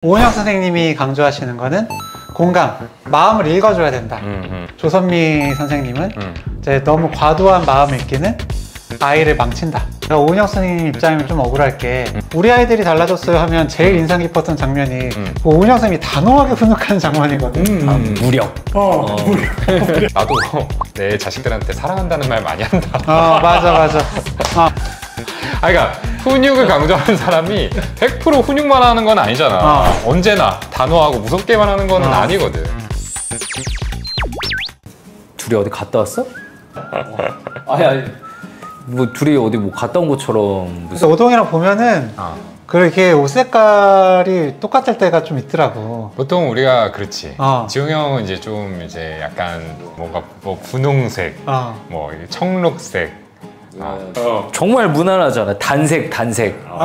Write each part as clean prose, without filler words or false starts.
오은영 선생님이 강조하시는 거는 공감, 마음을 읽어줘야 된다. 조선미 선생님은 이제 너무 과도한 마음 읽기는 아이를 망친다. 그러니까 오은영 선생님 입장이면 좀 억울할 게 우리 아이들이 달라졌어요 하면 제일 인상 깊었던 장면이 오은영 선생님이 단호하게 훈육하는 장면이거든. 무력. 무력. 나도 내 자식들한테 사랑한다는 말 많이 한다. 맞아. 그러니까 훈육을 강조하는 사람이 100% 훈육만 하는 건 아니잖아. 언제나 단호하고 무섭게만 하는 건 아니거든. 둘이 어디 갔다 왔어? 아니 뭐 둘이 어디 뭐 갔다 온 것처럼 그래서 오동이랑 보면은 그렇게 옷 색깔이 똑같을 때가 좀 있더라고. 보통 우리가 그렇지. 지웅 형은 이제 좀 이제 약간 뭔가 뭐 분홍색, 뭐 청록색. 정말 무난하잖아. 단색.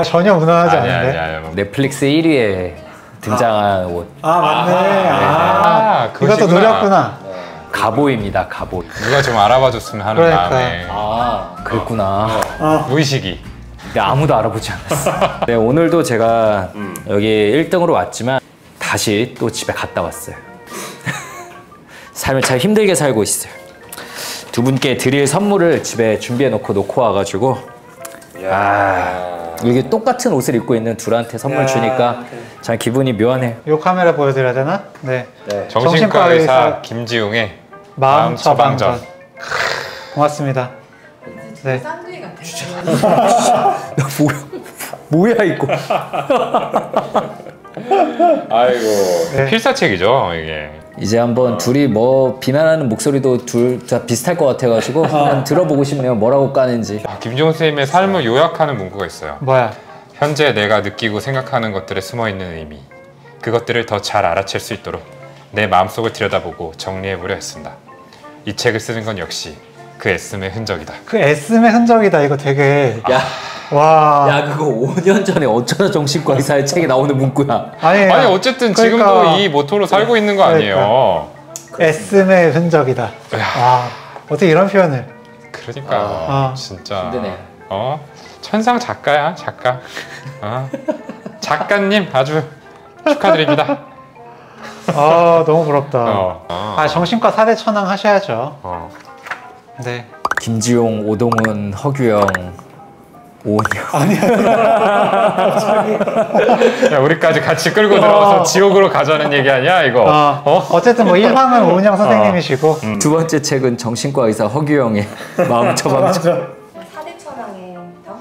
전혀 무난하지 않은데? 아니야. 넷플릭스 1위에 등장한 옷. 맞네. 이것도 노렸구나. 가보입니다. 가보. 누가 좀 알아봐줬으면 하는 마음에. 그랬구나. 무의식이. 근데 아무도 알아보지 않았어. 네, 오늘도 제가 여기 1등으로 왔지만 다시 또 집에 갔다 왔어요. 삶을 참 힘들게 살고 있어요. 두 분께 드릴 선물을 집에 준비해 놓고 와가지고 이게 똑같은 옷을 입고 있는 둘한테 선물 주니까 참 기분이 묘하네요. 이 카메라 보여드려야 되나? 네. 정신과 의사 김지웅의 마음 처방전. 고맙습니다. 네. 쌍둥이 같아요. 뭐야 이거. 아이고. 필사책이죠 이게. 이제 한번 둘이 뭐 비난하는 목소리도 둘 다 비슷할 것 같아가지고 한번 들어보고 싶네요. 뭐라고 까는지. 김지웅 선생님의 삶을 요약하는 문구가 있어요. 뭐야? 현재 내가 느끼고 생각하는 것들에 숨어있는 의미, 그것들을 더 잘 알아챌 수 있도록 내 마음속을 들여다보고 정리해보려 했습니다. 이 책을 쓰는 건 역시 그 애씀의 흔적이다. 그 애씀의 흔적이다. 이거 되게 야 그거 5년 전에 어쩌다 정신과 의사의 책에 나오는 문구야. 아니 어쨌든 지금도 이 모토로 살고 있는 거 아니에요. 애씀의 흔적이다. 어떻게 이런 표현을. 그러니까 진짜 힘드네. 천상 작가야 작가. 작가님 아주 축하드립니다. 너무 부럽다. 정신과 4대 천왕 하셔야죠. 네. 김지용, 오동훈, 허규영, 오은영. 야, 우리까지 같이 끌고 들어가서 지옥으로 가자는 얘기 아니야 이거? 어쨌든 뭐 1황은 오은영 선생님이시고 두 번째 책은 정신과 의사 허규영의 마음 처방전. 4대 천왕의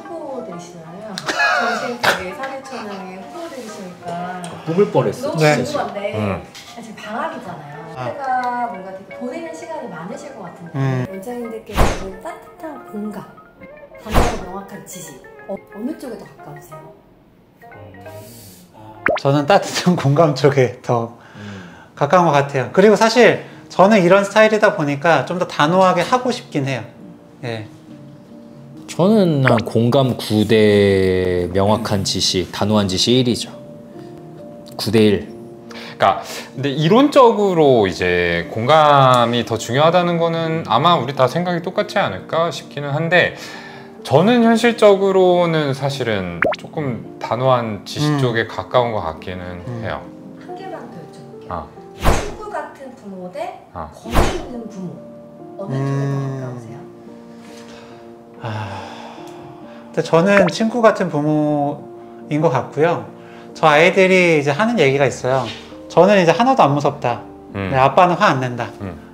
후보들이시잖아요. 정신과의 4대 천왕의 후보들이시니까 뽑을 뻔했어. 너무 궁금한데 지금 방학이잖아요. 제가 뭔가 되게 보내는 시간이 많으실 것 같은데 원장님들께서 따뜻한 공감, 단호하고 명확한 지시 어느 쪽에 더 가까우세요? 저는 따뜻한 공감 쪽에 더 가까운 것 같아요. 그리고 사실 저는 이런 스타일이다 보니까 좀 더 단호하게 하고 싶긴 해요. 예. 저는 한 공감 9대 명확한 지시, 단호한 지시 1이죠. 9대 1. 그러니까 근데 이론적으로 이제 공감이 더 중요하다는 거는 아마 우리 다 생각이 똑같지 않을까 싶기는 한데 저는 현실적으로는 사실은 조금 단호한 지시 쪽에 가까운 것 같기는 해요. 한 개만 더 여쭤볼게요. 친구 같은 부모 대 권위 있는 부모 어느 쪽에 더 가까우세요? 근데 저는 친구 같은 부모인 것 같고요. 저 아이들이 이제 하는 얘기가 있어요. 저는 이제 하나도 안 무섭다. 네, 아빠는 화 안 낸다.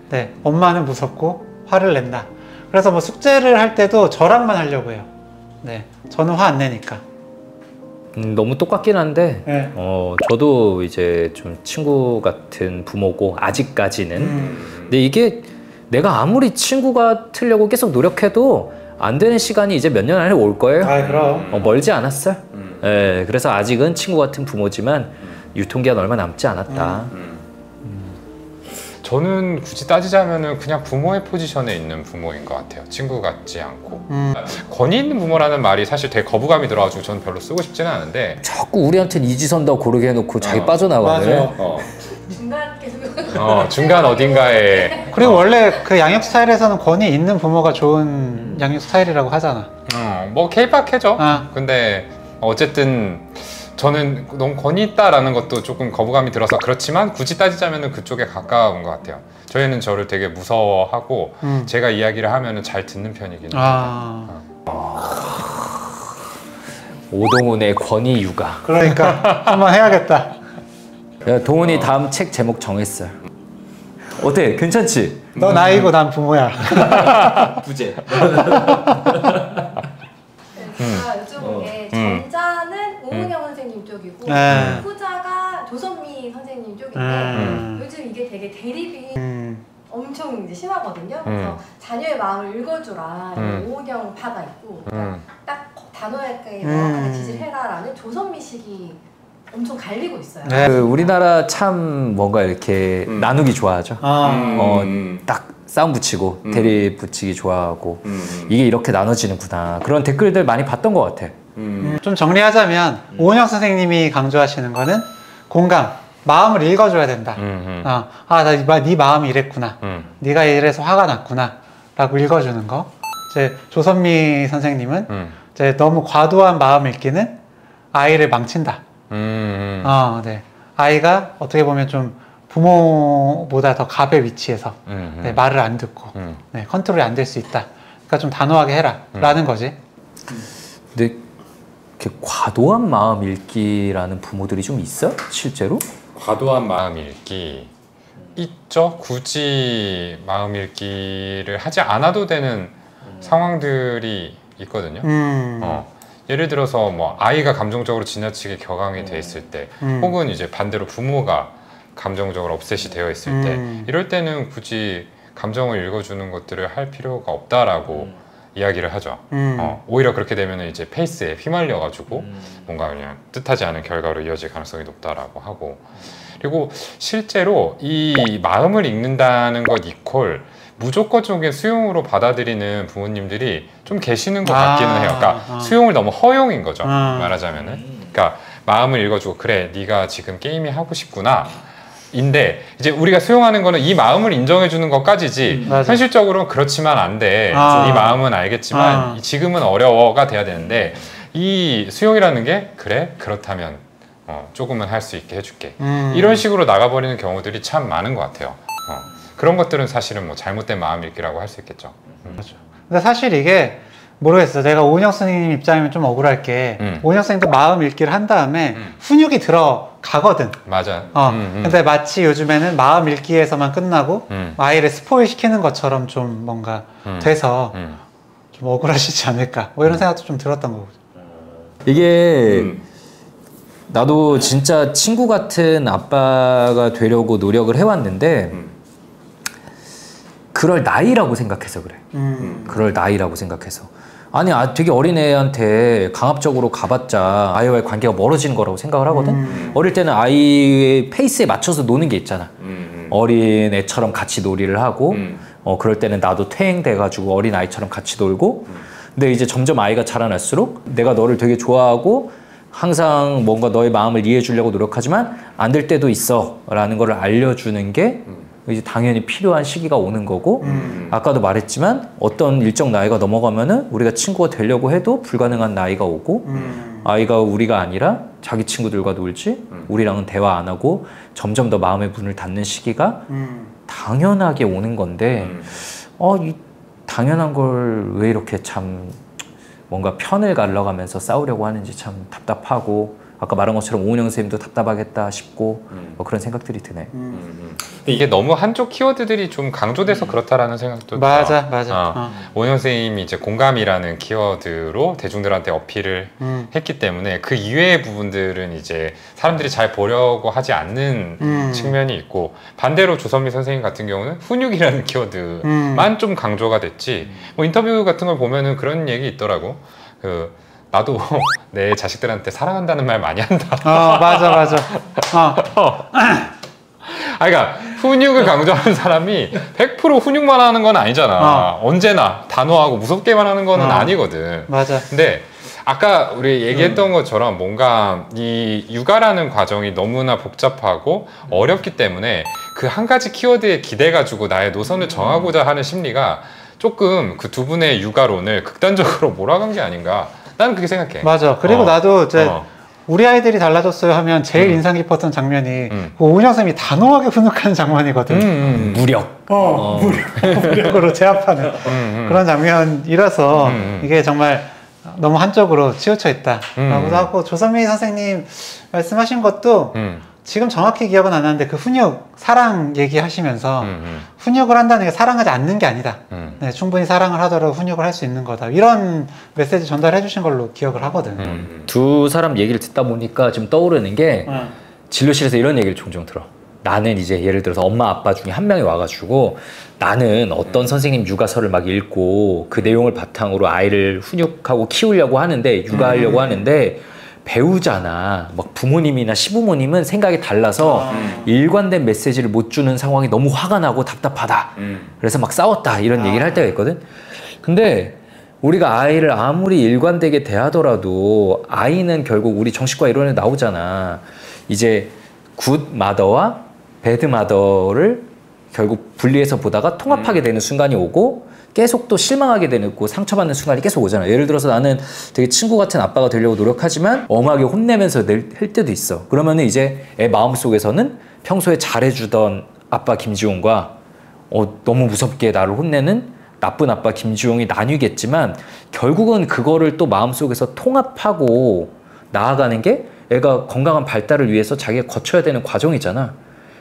네, 엄마는 무섭고 화를 낸다. 그래서 뭐 숙제를 할 때도 저랑만 하려고 해요. 네, 저는 화 안 내니까. 너무 똑같긴 한데 네. 저도 이제 좀 친구 같은 부모고 아직까지는. 근데 이게 내가 아무리 친구 같으려고 계속 노력해도 안 되는 시간이 이제 몇 년 안에 올 거예요. 그럼. 멀지 않았어요. 네, 그래서 아직은 친구 같은 부모지만 유통기한 얼마 남지 않았다. 저는 굳이 따지자면은 그냥 부모의 포지션에 있는 부모인 것 같아요. 친구 같지 않고. 권위 있는 부모라는 말이 사실 되게 거부감이 들어가지고 저는 별로 쓰고 싶지는 않은데 자꾸 우리한테는 이지선다 고르게 해놓고 자기 빠져나가네. 중간 계속 중간 어딘가에. 그리고 원래 그 양육 스타일에서는 권위 있는 부모가 좋은 양육 스타일이라고 하잖아. 뭐 케이팝해죠. 근데 어쨌든 저는 너무 권위 있다라는 것도 조금 거부감이 들어서 그렇지만 굳이 따지자면 그쪽에 가까운 것 같아요. 저희는 저를 되게 무서워하고 제가 이야기를 하면 잘 듣는 편이긴 해요. 오동훈의 권위 육아. 그러니까 한번 해야겠다. 야, 동훈이 다음 책 제목 정했어요. 어때? 괜찮지? 너 나이고 난 부모야. 부재. 제가 여쭤본 게 전자는 오은영 선생님 쪽이고 네. 후자가 조선미 선생님 쪽인데 요즘 이게 되게 대립이 엄청 이제 심하거든요. 그래서 자녀의 마음을 읽어주라 오은영 파가 있고 그러니까 딱 단어에 명확하게 지지를 해라라는 조선미식이 엄청 갈리고 있어요. 네. 그 우리나라 참 뭔가 이렇게 나누기 좋아하죠. 딱 싸움 붙이고 대립 붙이기 좋아하고 이게 이렇게 나눠지는구나. 그런 댓글들 많이 봤던 것 같아. 좀 정리하자면 오은영 선생님이 강조하시는 거는 공감, 마음을 읽어줘야 된다. 네 마음이 이랬구나. 네가 이래서 화가 났구나. 라고 읽어주는 거. 이제 조선미 선생님은 이제 너무 과도한 마음 읽기는 아이를 망친다. 네. 아이가 어떻게 보면 좀 부모보다 더 갑의 위치에서 네, 말을 안 듣고 네, 컨트롤이 안 될 수 있다. 그러니까 좀 단호하게 해라 라는 거지. 근데 이렇게 과도한 마음 읽기라는 부모들이 좀 있어? 실제로? 과도한 마음 읽기 있죠. 굳이 마음 읽기를 하지 않아도 되는 상황들이 있거든요. 예를 들어서 뭐 아이가 감정적으로 지나치게 격앙이 돼 있을 때 혹은 이제 반대로 부모가 감정적으로 업셋이 되어 있을 때 이럴 때는 굳이 감정을 읽어주는 것들을 할 필요가 없다라고 이야기를 하죠. 오히려 그렇게 되면 이제 페이스에 휘말려 가지고 뭔가 그냥 뜻하지 않은 결과로 이어질 가능성이 높다라고 하고, 그리고 실제로 이 마음을 읽는다는 것 이퀄 무조건적인 수용으로 받아들이는 부모님들이 좀 계시는 것 같기는 해요. 그러니까 수용을 너무 허용인 거죠. 말하자면은. 그러니까 마음을 읽어주고 그래 네가 지금 게임이 하고 싶구나 인데 이제 우리가 수용하는 거는 이 마음을 인정해 주는 것까지지 현실적으로는 그렇지만 안 돼. 이 마음은 알겠지만 지금은 어려워가 돼야 되는데 이 수용이라는 게 그래 그렇다면 조금은 할 수 있게 해줄게. 이런 식으로 나가버리는 경우들이 참 많은 것 같아요. 그런 것들은 사실은 뭐 잘못된 마음 읽기라고 할 수 있겠죠. 그렇죠. 근데 사실 이게 모르겠어. 내가 오은영 선생님 입장이면 좀 억울할 게 오은영 선생님도 마음 읽기를 한 다음에 훈육이 들어가거든. 맞아. 근데 마치 요즘에는 마음 읽기에서만 끝나고 아이를 스포일 시키는 것처럼 좀 뭔가 돼서 좀 억울하시지 않을까 뭐 이런 생각도 좀 들었던 거고. 이게 나도 진짜 친구 같은 아빠가 되려고 노력을 해왔는데 그럴 나이라고 생각해서 그래. 그럴 나이라고 생각해서. 아니 되게 어린애한테 강압적으로 가봤자 아이와의 관계가 멀어지는 거라고 생각을 하거든. 어릴 때는 아이의 페이스에 맞춰서 노는 게 있잖아. 어린애처럼 같이 놀이를 하고 그럴 때는 나도 퇴행돼가지고 어린아이처럼 같이 놀고 근데 이제 점점 아이가 자라날수록 내가 너를 되게 좋아하고 항상 뭔가 너의 마음을 이해해 주려고 노력하지만 안 될 때도 있어 라는 걸 알려주는 게 이제 당연히 필요한 시기가 오는 거고 아까도 말했지만 어떤 일정 나이가 넘어가면은 우리가 친구가 되려고 해도 불가능한 나이가 오고 아이가 우리가 아니라 자기 친구들과 놀지 우리랑은 대화 안 하고 점점 더 마음의 문을 닫는 시기가 당연하게 오는 건데 이 당연한 걸 왜 이렇게 참 뭔가 편을 갈라가면서 싸우려고 하는지 참 답답하고 아까 말한 것처럼 오은영 선생님도 답답하겠다 싶고 뭐 그런 생각들이 드네. 근데 이게 너무 한쪽 키워드들이 좀 강조돼서 그렇다라는 생각도 맞아, 들어요. 맞아. 오은영 선생님이 이제 공감이라는 키워드로 대중들한테 어필을 했기 때문에 그 이외의 부분들은 이제 사람들이 잘 보려고 하지 않는 측면이 있고 반대로 조선미 선생님 같은 경우는 훈육이라는 키워드만 좀 강조가 됐지. 뭐 인터뷰 같은 걸 보면은 그런 얘기 있더라고. 나도 내 자식들한테 사랑한다는 말 많이 한다. 맞아. 그러니까 훈육을 강조하는 사람이 100% 훈육만 하는 건 아니잖아. 언제나 단호하고 무섭게만 하는 거는 아니거든. 맞아. 근데 아까 우리 얘기했던 것처럼 뭔가 이 육아라는 과정이 너무나 복잡하고 어렵기 때문에 그 한 가지 키워드에 기대가지고 나의 노선을 정하고자 하는 심리가 조금 그 두 분의 육아론을 극단적으로 몰아간 게 아닌가. 나는 그렇게 생각해. 맞아. 그리고 나도 이제 우리 아이들이 달라졌어요 하면 제일 인상 깊었던 장면이 그 오은영 쌤이 단호하게 훈육하는 장면이거든. 무력. 무력으로 제압하는 그런 장면이라서 이게 정말 너무 한쪽으로 치우쳐 있다라고도 하고, 조선미 선생님 말씀하신 것도 지금 정확히 기억은 안 나는데 그 훈육, 사랑 얘기하시면서 훈육을 한다는 게 사랑하지 않는 게 아니다. 네, 충분히 사랑을 하더라도 훈육을 할 수 있는 거다. 이런 메시지 전달해 주신 걸로 기억을 하거든. 두 사람 얘기를 듣다 보니까 지금 떠오르는 게 진료실에서 이런 얘기를 종종 들어. 나는 이제 예를 들어서 엄마 아빠 중에 한 명이 와가지고 나는 어떤 선생님 육아서를 막 읽고 그 내용을 바탕으로 아이를 훈육하고 키우려고 하는데, 육아하려고 하는데 배우잖아. 막 부모님이나 시부모님은 생각이 달라서 일관된 메시지를 못 주는 상황이 너무 화가 나고 답답하다. 그래서 막 싸웠다. 이런 얘기를 할 때가 있거든. 근데 우리가 아이를 아무리 일관되게 대하더라도 아이는 결국 우리 정신과 이론에 나오잖아. 이제 굿 마더와 배드 마더를 결국 분리해서 보다가 통합하게 되는 순간이 오고, 계속 또 실망하게 되고 상처받는 순간이 계속 오잖아. 예를 들어서 나는 되게 친구 같은 아빠가 되려고 노력하지만 엄하게 혼내면서 할 때도 있어. 그러면은 이제 애 마음속에서는 평소에 잘해주던 아빠 김지용과 너무 무섭게 나를 혼내는 나쁜 아빠 김지용이 나뉘겠지만, 결국은 그거를 또 마음속에서 통합하고 나아가는 게 애가 건강한 발달을 위해서 자기가 거쳐야 되는 과정이잖아.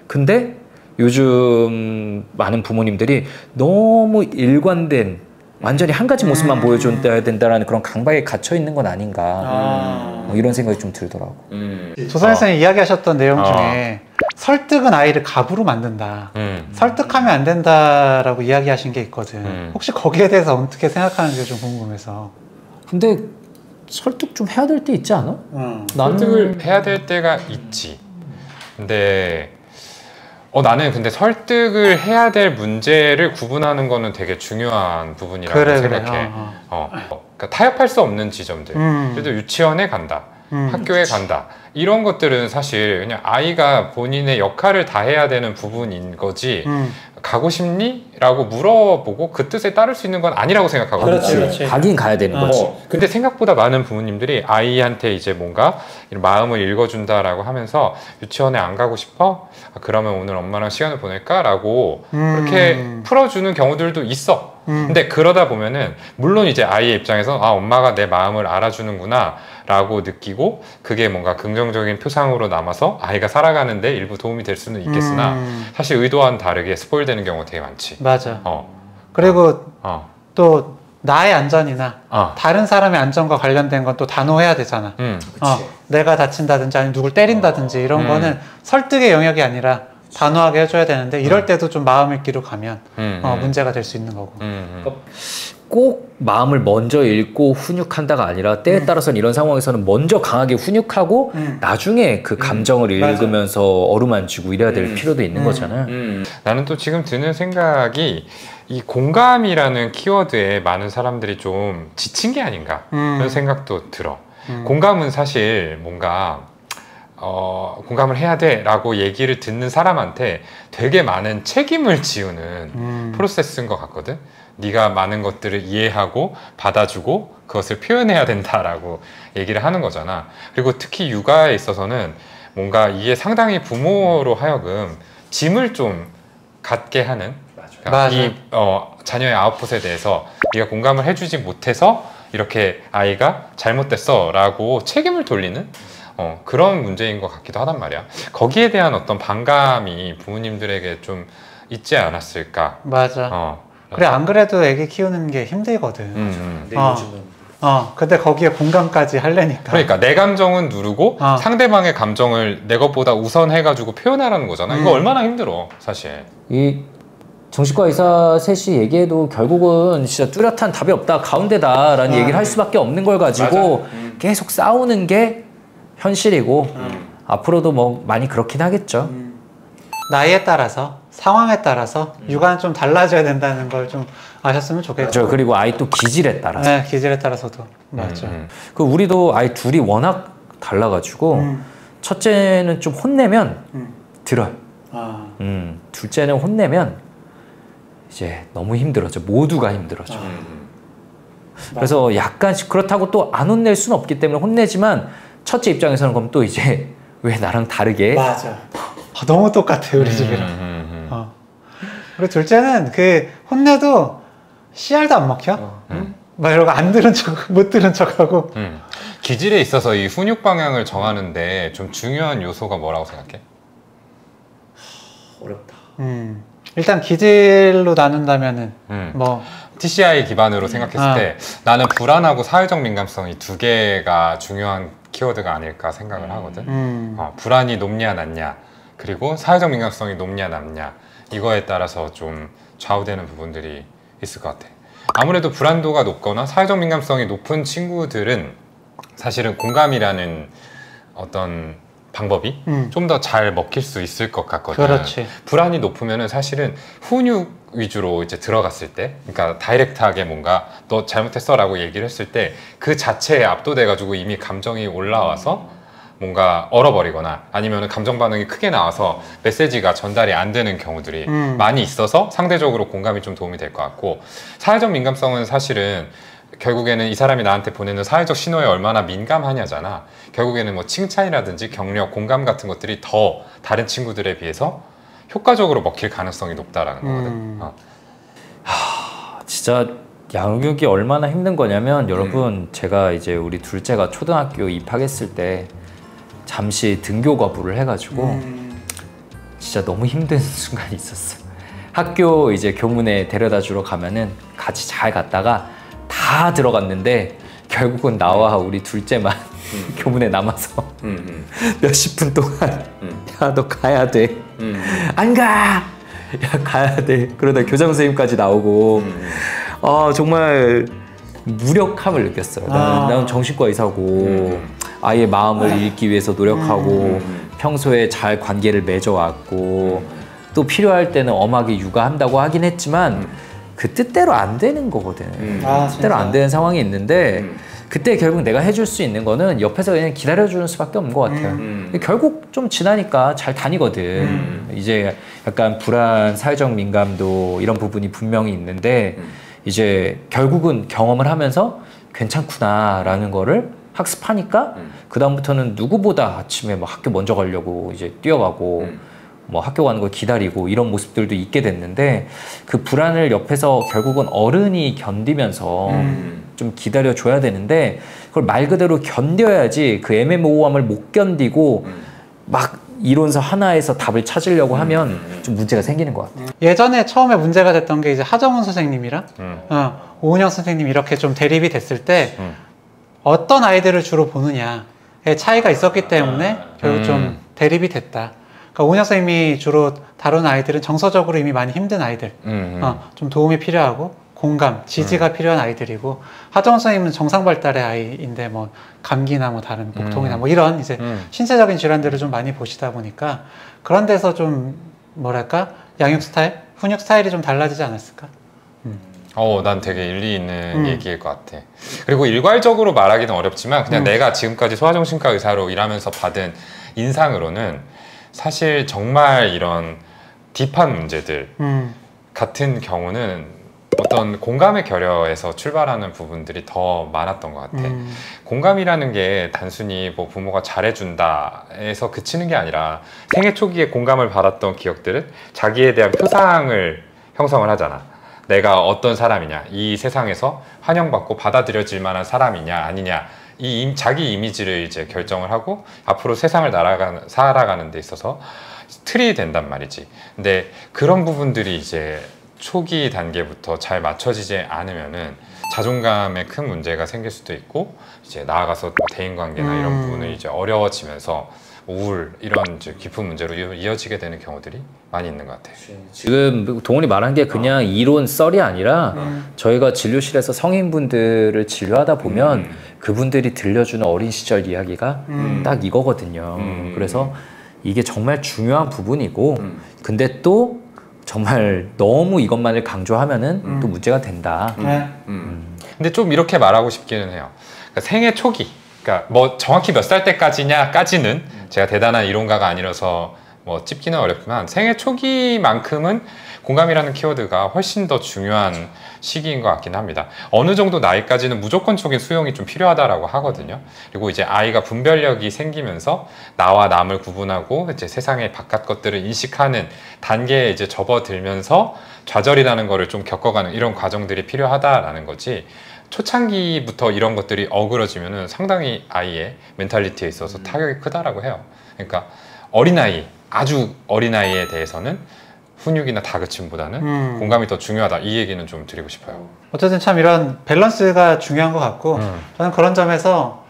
근데 요즘 많은 부모님들이 너무 일관된 완전히 한 가지 모습만 보여줘야 된다는 그런 강박에 갇혀 있는 건 아닌가, 이런 생각이 좀 들더라고. 조선미 선생님이 이야기하셨던 내용 중에 설득은 아이를 갑으로 만든다. 설득하면 안 된다라고 이야기하신 게 있거든. 혹시 거기에 대해서 어떻게 생각하는지 좀 궁금해서. 근데 설득 좀 해야 될 때 있지 않아? 설득을 해야 될 때가 있지. 근데 나는 근데 설득을 해야 될 문제를 구분하는 거는 되게 중요한 부분이라고 생각해. 그러니까 타협할 수 없는 지점들. 그래도 유치원에 간다, 학교에 간다, 이런 것들은 사실 그냥 아이가 본인의 역할을 다 해야 되는 부분인 거지, 가고 싶니? 라고 물어보고 그 뜻에 따를 수 있는 건 아니라고 생각하거든요. 그렇지. 가긴 가야 되는 거지. 근데 생각보다 많은 부모님들이 아이한테 이제 뭔가 이런 마음을 읽어준다라고 하면서 유치원에 안 가고 싶어? 그러면 오늘 엄마랑 시간을 보낼까? 라고 그렇게 풀어주는 경우들도 있어. 근데 그러다 보면은 물론 이제 아이의 입장에서 엄마가 내 마음을 알아주는구나 라고 느끼고 그게 뭔가 긍정적인 표상으로 남아서 아이가 살아가는데 일부 도움이 될 수는 있겠으나 사실 의도와는 다르게 스포일되는 경우가 되게 많지. 맞아. 그리고 또 나의 안전이나 다른 사람의 안전과 관련된 건 또 단호해야 되잖아. 내가 다친다든지 아니면 누굴 때린다든지 이런 거는 설득의 영역이 아니라 단호하게 해줘야 되는데, 이럴 때도 좀 마음 읽기로 가면 문제가 될 수 있는 거고. 꼭 마음을 먼저 읽고 훈육한다가 아니라 때에 따라서는 이런 상황에서는 먼저 강하게 훈육하고 나중에 그 감정을 읽으면서 어루만지고 이래야 될 필요도 있는 거잖아요. 나는 또 지금 드는 생각이 이 공감이라는 키워드에 많은 사람들이 좀 지친 게 아닌가 그런 생각도 들어. 공감은 사실 뭔가 공감을 해야 돼 라고 얘기를 듣는 사람한테 되게 많은 책임을 지우는 프로세스인 것 같거든. 네가 많은 것들을 이해하고 받아주고 그것을 표현해야 된다라고 얘기를 하는 거잖아. 그리고 특히 육아에 있어서는 뭔가 이게 상당히 부모로 하여금 짐을 좀 갖게 하는, 그러니까 이 자녀의 아웃풋에 대해서 네가 공감을 해주지 못해서 이렇게 아이가 잘못됐어 라고 책임을 돌리는 그런 문제인 것 같기도 하단 말이야. 거기에 대한 어떤 반감이 부모님들에게 좀 있지 않았을까. 맞아. 그래, 안 그래도 애기 키우는 게 힘들거든. 근데 거기에 공감까지 하려니까. 그러니까 내 감정은 누르고 상대방의 감정을 내 것보다 우선해가지고 표현하라는 거잖아. 이거 얼마나 힘들어 사실. 이 정신과 의사 셋이 얘기해도 결국은 진짜 뚜렷한 답이 없다, 가운데다 라는 얘기를 할 수밖에 없는 걸 가지고 계속 싸우는 게 현실이고 앞으로도 뭐 많이 그렇긴 하겠죠. 나이에 따라서, 상황에 따라서 육아는 좀 달라져야 된다는 걸 좀 아셨으면 좋겠고. 맞죠. 그리고 아이 또 기질에 따라서. 네, 기질에 따라서도. 맞죠. 그 우리도 아이 둘이 워낙 달라가지고 첫째는 좀 혼내면 들어요. 둘째는 혼내면 이제 너무 힘들어져. 모두가 힘들어져. 그래서 약간씩, 그렇다고 또 안 혼낼 수는 없기 때문에 혼내지만 첫째 입장에서는 그럼 또 이제 왜 나랑 다르게? 맞아. 너무 똑같아 우리 집이랑. 그리고 둘째는 그 혼내도 씨알도 안 먹혀. 막 이러고 안 들은 척, 못 들은 척하고. 기질에 있어서 이 훈육 방향을 정하는데 좀 중요한 요소가 뭐라고 생각해? 어렵다. 일단 기질로 나눈다면은 뭐 TCI 기반으로 생각했을 때 나는 불안하고 사회적 민감성 이 두 개가 중요한 키워드가 아닐까 생각을 하거든. 불안이 높냐 낮냐 그리고 사회적 민감성이 높냐 낮냐 이거에 따라서 좀 좌우되는 부분들이 있을 것 같아. 아무래도 불안도가 높거나 사회적 민감성이 높은 친구들은 사실은 공감이라는 어떤 방법이 좀 더 잘 먹힐 수 있을 것 같거든. 그렇지. 불안이 높으면은 사실은 훈육 위주로 이제 들어갔을 때, 그러니까 다이렉트하게 뭔가 너 잘못했어라고 얘기를 했을 때 그 자체에 압도돼가지고 이미 감정이 올라와서 뭔가 얼어버리거나 아니면 감정 반응이 크게 나와서 메시지가 전달이 안 되는 경우들이 많이 있어서 상대적으로 공감이 좀 도움이 될 것 같고, 사회적 민감성은 사실은 결국에는 이 사람이 나한테 보내는 사회적 신호에 얼마나 민감하냐잖아. 결국에는 뭐 칭찬이라든지 격려, 공감 같은 것들이 더 다른 친구들에 비해서 효과적으로 먹힐 가능성이 높다라는 거거든. 진짜 양육이 얼마나 힘든 거냐면 여러분, 제가 이제 우리 둘째가 초등학교 입학했을 때 잠시 등교 거부를 해가지고 진짜 너무 힘든 순간이 있었어. 학교 이제 교문에 데려다 주러 가면은 같이 잘 갔다가 다 들어갔는데 결국은 나와 우리 둘째만 교문에 남아서 몇십 분 동안 야, 너 가야 돼. 안 가! 야, 가야 돼. 그러다 교장 선생님까지 나오고 정말 무력함을 느꼈어요. 나는 정신과 의사고 아이의 마음을 읽기 위해서 노력하고 평소에 잘 관계를 맺어왔고 또 필요할 때는 엄하게 육아한다고 하긴 했지만 그 뜻대로 안 되는 거거든. 뜻대로 안 되는 상황이 있는데 그때 결국 내가 해줄 수 있는 거는 옆에서 그냥 기다려주는 수밖에 없는 것 같아요. 결국 좀 지나니까 잘 다니거든. 이제 약간 불안, 사회적 민감도 이런 부분이 분명히 있는데 이제 결국은 경험을 하면서 괜찮구나라는 거를 학습하니까 그 다음부터는 누구보다 아침에 막 학교 먼저 가려고 이제 뛰어가고 뭐 학교 가는 걸 기다리고 이런 모습들도 있게 됐는데 그 불안을 옆에서 결국은 어른이 견디면서 좀 기다려줘야 되는데 그걸 말 그대로 견뎌야지 그 애매모호함을 못 견디고 막 이론서 하나에서 답을 찾으려고 하면 좀 문제가 생기는 것 같아요. 예전에 처음에 문제가 됐던 게 이제 하정훈 선생님이랑 오은영 선생님 이렇게 좀 대립이 됐을 때 어떤 아이들을 주로 보느냐의 차이가 있었기 때문에 결국 좀 대립이 됐다. 그러니까 오은영 선생님이 주로 다룬 아이들은 정서적으로 이미 많이 힘든 아이들, 좀 도움이 필요하고 공감, 지지가 필요한 아이들이고, 하정훈 선생님은 정상 발달의 아이인데 뭐 감기나 뭐 다른 복통이나 뭐 이런 이제 신체적인 질환들을 좀 많이 보시다 보니까 그런 데서 좀 뭐랄까 양육 스타일, 훈육 스타일이 좀 달라지지 않았을까? 난 되게 일리 있는 얘기일 것 같아. 그리고 일괄적으로 말하기는 어렵지만 그냥 내가 지금까지 소아정신과 의사로 일하면서 받은 인상으로는 사실 정말 이런 딥한 문제들 같은 경우는 어떤 공감의 결여에서 출발하는 부분들이 더 많았던 것 같아. 공감이라는 게 단순히 뭐 부모가 잘해준다 해서 그치는 게 아니라 생애 초기에 공감을 받았던 기억들은 자기에 대한 표상을 형성을 하잖아. 내가 어떤 사람이냐, 이 세상에서 환영받고 받아들여질 만한 사람이냐 아니냐, 자기 이미지를 이제 결정을 하고 앞으로 세상을 살아가는 데 있어서 틀이 된단 말이지. 근데 그런 부분들이 이제 초기 단계부터 잘 맞춰지지 않으면은 자존감에 큰 문제가 생길 수도 있고, 이제 나아가서 대인관계나 이런 부분은 이제 어려워지면서 우울 이런 깊은 문제로 이어지게 되는 경우들이 많이 있는 것 같아요. 지금 동훈이 말한 게 그냥 이론 썰이 아니라 저희가 진료실에서 성인분들을 진료하다 보면 그분들이 들려주는 어린 시절 이야기가 딱 이거거든요. 그래서 이게 정말 중요한 부분이고 근데 또 정말 너무 이것만을 강조하면은 또 문제가 된다. 근데 좀 이렇게 말하고 싶기는 해요. 그러니까 생애 초기, 그러니까 뭐 정확히 몇 살 때까지냐까지는 제가 대단한 이론가가 아니라서 뭐 찝기는 어렵지만 생애 초기만큼은 공감이라는 키워드가 훨씬 더 중요한 시기인 것 같긴 합니다. 어느 정도 나이까지는 무조건적인 수용이 좀 필요하다라고 하거든요. 그리고 이제 아이가 분별력이 생기면서 나와 남을 구분하고 이제 세상의 바깥 것들을 인식하는 단계에 이제 접어들면서 좌절이라는 거를 좀 겪어가는 이런 과정들이 필요하다라는 거지. 초창기부터 이런 것들이 어그러지면은 상당히 아이의 멘탈리티에 있어서 타격이 크다라고 해요. 그러니까 어린아이, 아주 어린아이에 대해서는 훈육이나 다그침보다는 공감이 더 중요하다, 이 얘기는 좀 드리고 싶어요. 어쨌든 참 이런 밸런스가 중요한 것 같고 저는 그런 점에서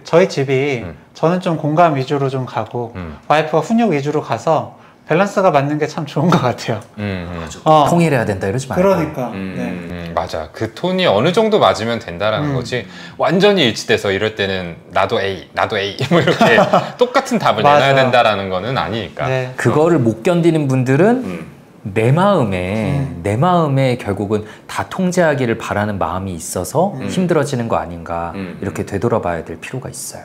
저희 집이 저는 좀 공감 위주로 좀 가고 와이프가 훈육 위주로 가서 밸런스가 맞는 게 참 좋은 것 같아요. 통일해야 된다 이러지 말고. 그러니까. 맞아. 그 톤이 어느 정도 맞으면 된다라는 거지. 완전히 일치돼서 이럴 때는 나도 A, 나도 A 뭐 이렇게 똑같은 답을 맞아. 내놔야 된다라는 거는 아니니까. 네. 그거를 못 견디는 분들은 내 마음에 결국은 다 통제하기를 바라는 마음이 있어서 힘들어지는 거 아닌가 이렇게 되돌아봐야 될 필요가 있어요.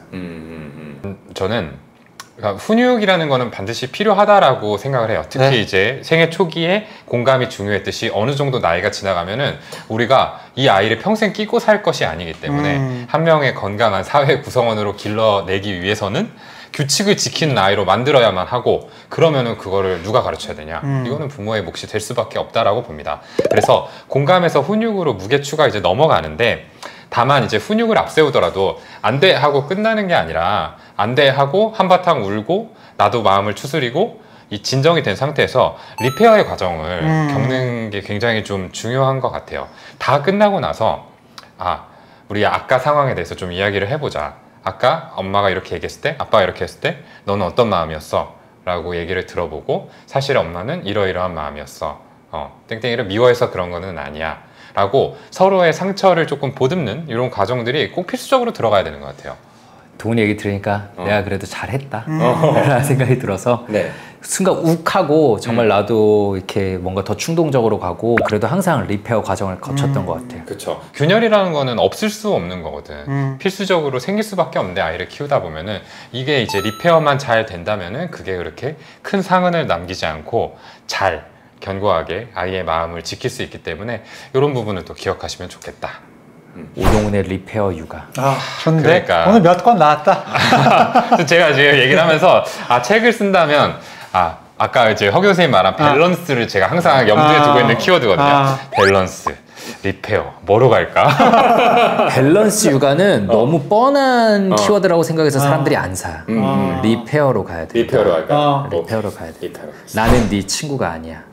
저는 그러니까 훈육이라는 거는 반드시 필요하다라고 생각을 해요. 특히 네. 이제 생애 초기에 공감이 중요했듯이 어느 정도 나이가 지나가면은 우리가 이 아이를 평생 끼고 살 것이 아니기 때문에 한 명의 건강한 사회 구성원으로 길러내기 위해서는 규칙을 지키는 아이로 만들어야만 하고, 그러면은 그거를 누가 가르쳐야 되냐? 이거는 부모의 몫이 될 수밖에 없다라고 봅니다. 그래서 공감에서 훈육으로 무게추가 이제 넘어가는데, 다만 이제 훈육을 앞세우더라도 안 돼 하고 끝나는 게 아니라 안 돼 하고 한바탕 울고 나도 마음을 추스리고 이 진정이 된 상태에서 리페어의 과정을 겪는 게 굉장히 좀 중요한 것 같아요. 다 끝나고 나서 우리 아까 상황에 대해서 좀 이야기를 해보자. 아까 엄마가 이렇게 얘기했을 때, 아빠가 이렇게 했을 때 너는 어떤 마음이었어? 라고 얘기를 들어보고, 사실 엄마는 이러이러한 마음이었어. 땡땡이를 미워해서 그런 거는 아니야. 라고 서로의 상처를 조금 보듬는 이런 과정들이 꼭 필수적으로 들어가야 되는 것 같아요. 동훈이 얘기 들으니까 내가 그래도 잘했다 라는 생각이 들어서 순간 욱하고 정말 나도 이렇게 뭔가 더 충동적으로 가고, 그래도 항상 리페어 과정을 거쳤던 것 같아요. 그렇죠. 균열이라는 거는 없을 수 없는 거거든. 필수적으로 생길 수밖에 없는데, 아이를 키우다 보면은 이게 이제 리페어만 잘 된다면은 그게 그렇게 큰 상흔을 남기지 않고 잘 견고하게 아이의 마음을 지킬 수 있기 때문에 이런 부분을 또 기억하시면 좋겠다. 오동훈의 리페어 육아. 좋은데? 그러니까. 오늘 몇 권 나왔다. 제가 지금 얘기를 하면서 책을 쓴다면 아까 이제 허경 선생님 말한 밸런스를 제가 항상 염두에 두고 있는 키워드거든요. 밸런스, 리페어, 뭐로 갈까? 밸런스 육아는 너무 뻔한 키워드라고 생각해서 사람들이 안 사. 리페어로 가야 돼. 리페어로 갈까? 리페어로 가야 돼. 나는 네 친구가 아니야.